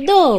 2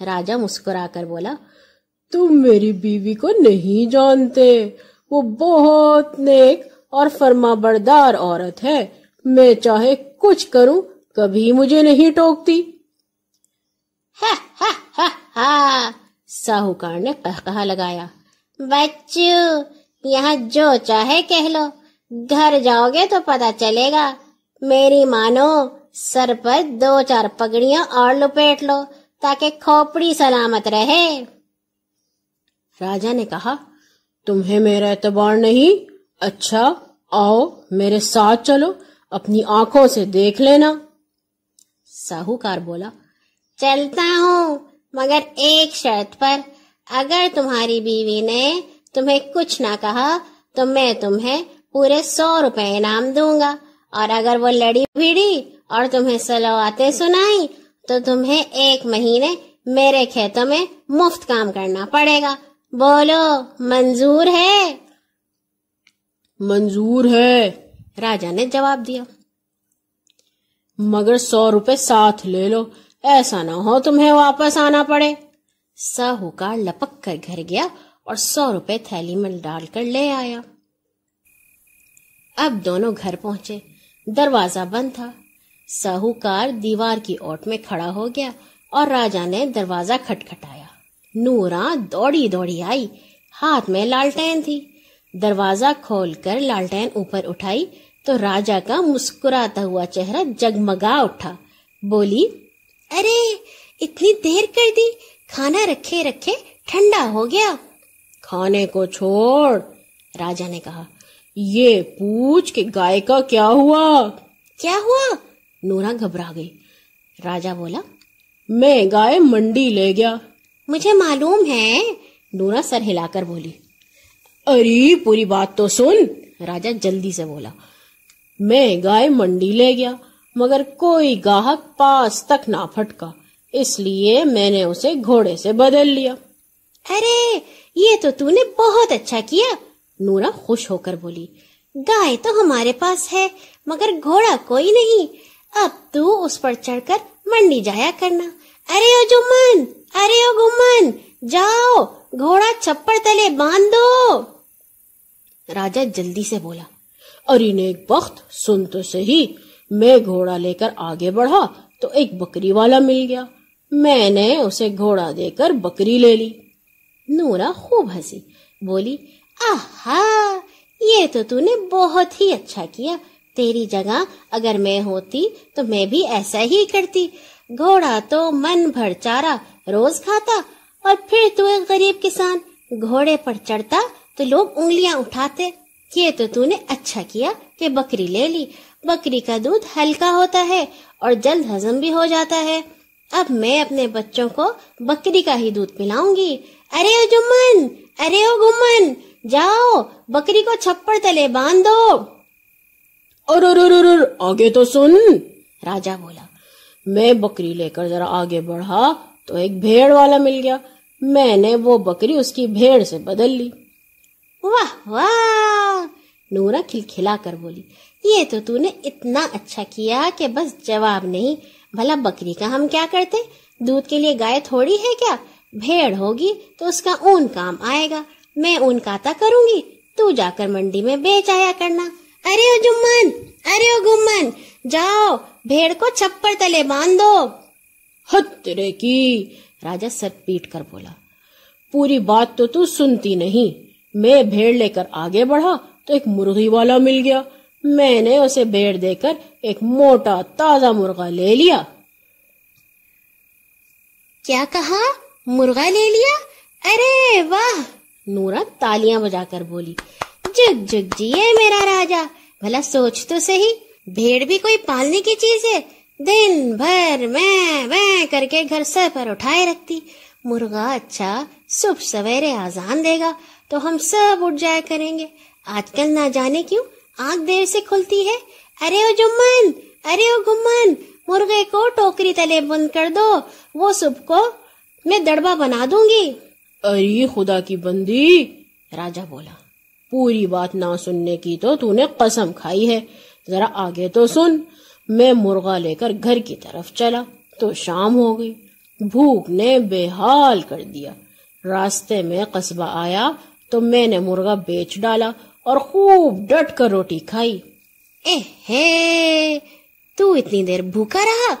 راجا مسکرا کر بولا، تم میری بیوی کو نہیں جانتے، وہ بہت نیک اور فرما بردار عورت ہے، میں چاہے کچھ کروں کبھی مجھے نہیں ٹوکتی۔ ہا ہا ہا ہا، ساہوکار نے قہقہا لگایا، بچو یہاں جو چاہے کہہ لو، گھر جاؤ گے تو پتہ چلے گا، میری مانو سر پر 2-4 پگڑیاں اور لپیٹ لو تاکہ کھوپڑی سلامت رہے۔ راجا نے کہا، تمہیں میرا اعتبار نہیں؟ اچھا آؤ میرے ساتھ چلو، اپنی آنکھوں سے دیکھ لینا۔ ساہوکار بولا، چلتا ہوں مگر ایک شرط پر، اگر تمہاری بیوی نے تمہیں کچھ نہ کہا تو میں تمہیں پورے 100 روپے انعام دوں گا، اور اگر وہ لڑی بھیڑی اور تمہیں صلواتیں سنائی تو تمہیں 1 مہینے میرے کھیتوں میں مفت کام کرنا پڑے گا۔ بولو منظور ہے؟ منظور ہے، راجا نے جواب دیا، مگر 100 روپے ساتھ لے لو، ایسا نہ ہو تمہیں واپس آنا پڑے۔ ساہوکار لپک کر گھر گیا اور 100 روپے تھیلی میں ڈال کر لے آیا۔ اب دونوں گھر پہنچے، دروازہ بند تھا۔ ساہوکار دیوار کی اوٹ میں کھڑا ہو گیا اور راجا نے دروازہ کھٹکھٹایا۔ نوراں دوڑی دوڑی آئی، ہاتھ میں لالٹین تھی۔ دروازہ کھول کر لالٹین اوپر اٹھائی تو راجا کا مسکراتا ہوا چہرہ جگمگا اٹھا۔ بولی، ارے اتنی دیر کر دی، کھانا رکھے رکھے ٹھنڈا ہو گیا۔ کھانے کو چھوڑ، راجا نے کہا، یہ پوچھ کہ گائے کا کیا ہوا؟ کیا ہوا؟ نورا گھبرا گئی۔ راجا بولا، میں گائے منڈی لے گیا۔ مجھے معلوم ہے، نورا سر ہلا کر بولی۔ ارے پوری بات تو سن، راجا جلدی سے بولا۔ میں گائے منڈی لے گیا مگر کوئی گاہک پاس تک نہ پھٹکا، اس لیے میں نے اسے گھوڑے سے بدل لیا۔ ارے یہ تو تو نے بہت اچھا کیا، نورا خوش ہو کر بولی۔ گائے تو ہمارے پاس ہے مگر گھوڑا کوئی نہیں، اب تو اس پر چڑھ کر منڈی جایا کرنا۔ ارے او جمن، ارے او گمن، جاؤ گھوڑا چھپڑ تلے باندھ دو۔ راجا جلدی سے بولا، ارے نیک بخت سن تو صحیح، میں گھوڑا لے کر آگے بڑھا تو ایک بکری والا مل گیا، میں نے اسے گھوڑا دے کر بکری لے لی۔ نورا خوب ہنسی، بولی، آہا یہ تو تو نے بہت ہی اچھا کیا، تیری جگہ اگر میں ہوتی تو میں بھی ایسا ہی کرتی، گھوڑا تو من بھر چارہ روز کھاتا اور پھر تو ایک غریب کسان، گھوڑے پر چڑھتا تو لوگ انگلیاں اٹھاتے۔ یہ تو نے اچھا کیا کہ بکری لے لی، بکری کا دودھ ہلکا ہوتا ہے اور جلد ہضم بھی ہو جاتا ہے، اب میں اپنے بچوں کو بکری کا ہی دودھ پلاؤں گی۔ ارے او جمن، ارے او گمن، جاؤ بکری کو چھپڑ تلے باندھ دو۔ اور آگے تو سن، راجا بولا۔ میں بکری لے کر ذرا آگے بڑھا تو ایک بھیڑ والا مل گیا، میں نے وہ بکری اس کی بھیڑ سے بدل لی۔ واہ واہ، نورا کھلکھلا کر بولی، یہ تو نے اتنا اچھا کیا کہ بس جواب نہیں۔ بھلا بکری کا ہم کیا کرتے؟ دودھ کے لیے گائے تھوڑی ہے کیا؟ بھیڑ ہوگی تو اس کا اون کام آئے گا، میں اون کاتا کروں گی، تو جا کر منڈی میں بیچ آیا کرنا۔ ارے او جمن، ارے او گمن، جاؤ بھیڑ کو چھپڑ تلے باندھ دو۔ ہت تیرے کی، راجا سر پیٹ کر بولا، پوری بات تو سنتی نہیں۔ میں بھیڑ لے کر آگے بڑھا تو ایک مرغی والا مل گیا، میں نے اسے بھیڑ دے کر ایک موٹا تازہ مرغا لے لیا۔ کیا کہا؟ مرغا لے لیا؟ ارے واہ، نورا تالیاں بجا کر بولی، جگ جگ جیے میرا راجا، بھلا سوچ تو صحیح، بھیڑ بھی کوئی پالنے کی چیز ہے، دن بھر میں کر کے گھر سر پر اٹھائے رکھتی، مرغا اچھا صبح سویرے آذان دے گا تو ہم سب اٹھ جایا کریں گے، آج کل نہ جانے کیوں آنکھ دیر سے کھلتی ہے۔ ارے او جمن، ارے او گمن، مرغے کو ٹوکری تلے بند کر دو، وہ صبح کو میں دڑبا بنا دوں گی۔ ارے خدا کی بندی، راجا بولا، پوری بات نہ سننے کی تو نے قسم کھائی ہے، ذرا آگے تو سن۔ میں مرغا لے کر گھر کی طرف چلا تو شام ہو گئی، بھوک نے بے حال کر دیا۔ راستے میں قصبہ آیا تو میں نے مرغا بیچ ڈالا اور خوب ڈٹ کر روٹی کھائی۔ تو اتنی دیر بھوکا رہا؟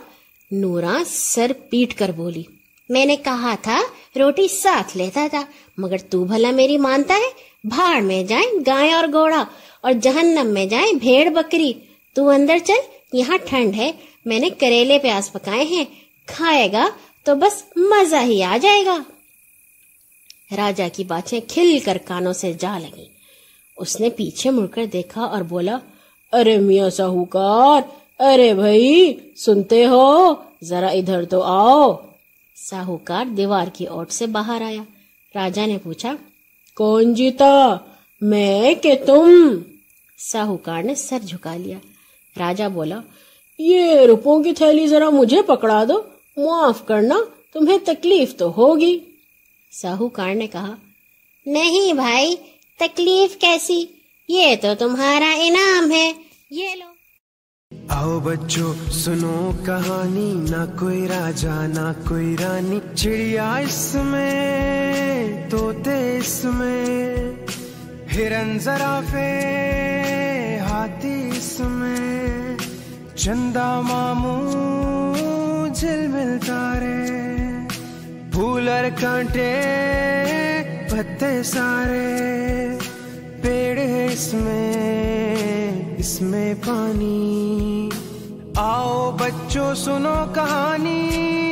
نورا سر پیٹ کر بولی۔ میں نے کہا تھا روٹی ساتھ لیتا تھا، مگر تو بھلا میری مانتا ہے؟ بھاڑ میں جائیں گائے اور گھوڑا اور جہنم میں جائیں بھیڑ بکری۔ تو اندر چل، یہاں ٹھنڈ ہے، میں نے کریلے پیاز پکائے ہیں، کھائے گا تو بس مزہ ہی آ جائے گا۔ راجا کی باتیں کھل کر کانوں سے جا لگیں۔ اس نے پیچھے مڑ کر دیکھا اور بولا، ارے میاں ساہوکار، ارے بھائی سنتے ہو، ذرا ادھر تو آؤ۔ ساہوکار دیوار کی اوٹ سے باہر آیا۔ راجا نے پوچھا، کون جیتا، میں کہ تم؟ ساہوکار نے سر جھکا لیا۔ راجا بولا، یہ روپوں کی تھیلی ذرا مجھے پکڑا دو، معاف کرنا، تمہیں تکلیف تو ہوگی۔ ساہوکار نے کہا، نہیں بھائی، تکلیف کیسی، یہ تو تمہارا انعام ہے، یہ لو۔ آؤ بچوں سنو کہانی، نہ کوئی راجا نہ کوئی رانی، چڑیا اس میں طوطے اس میں، ہرن زرافے ہاتھی اس میں، چندا ماموں جھل مل تارے، پھول اور کانٹے پتے سارے، پیڑ ہے اس میں پانی، آؤ بچوں سنو کہانی۔